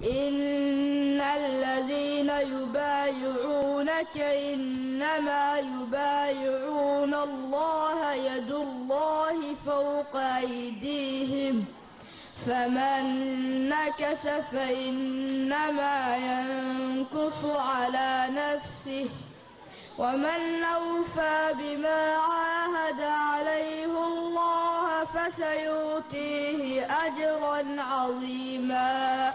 إن الذين يبايعونك إنما يبايعون الله يد الله فوق أيديهم فمن نكث فإنما ينكث على نفسه ومن أوفى بما عاهد عليه الله فسيؤتيه أجرا عظيما.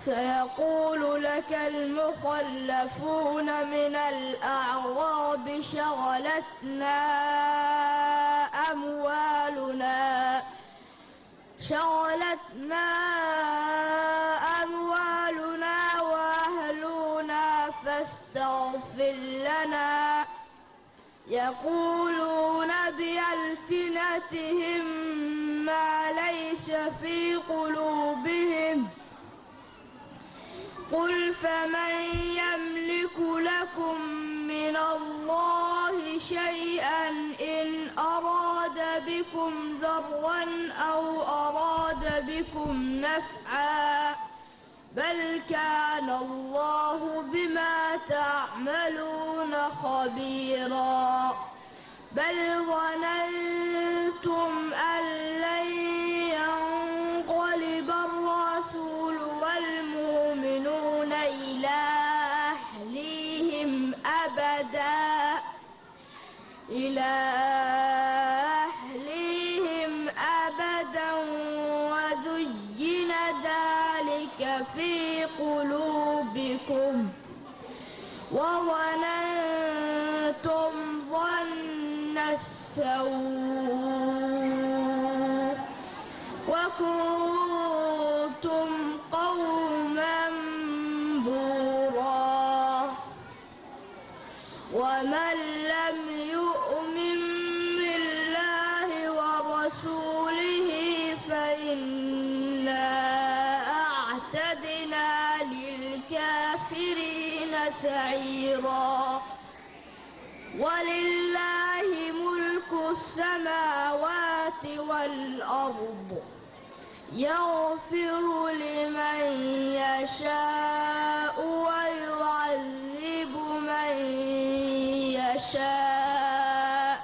سيقول لك المخلفون من الأعراب شغلتنا أموالنا وأهلنا فاستغفر لنا. يقولون بألسنتهم ما ليس في قلوبهم قل فمن يملك لكم من الله شيئا إن أراد بكم ضرا أو أراد بكم نفعا بل كان الله بما تعملون خبيرا. بل ظننتم أن لن ينقلب الرسول والمؤمنون إلى أهليهم أبدا وزين ذلك في قلوبكم وظننتم ظن السوء وكنتم قوما بورا. ومن لم يؤمن بالله ورسوله فإنا أعتدنا للكافرين سعيرا. ولله ملك السماوات والأرض يغفر لمن يشاء ويعذب من يشاء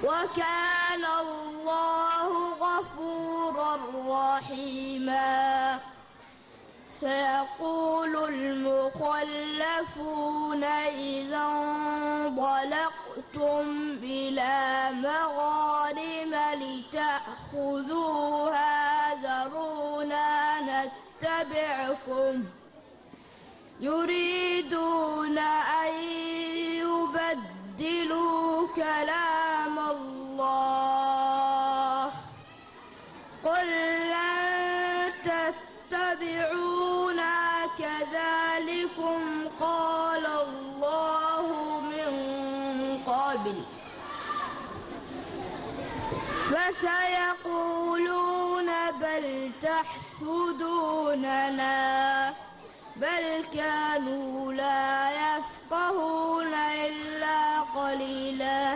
وكان الله غفورا رحيما. سيقول المخلفون إذا انطلقتم إلى مغانم لتأخذوها ذرونا نتبعكم يريدون أن يبدلوا كلام الله قل لن تتبعونا كذلكم قال الله من قبل فسيقولون بل تحسدوننا بل كانوا لا يفقهون إلا قليلا.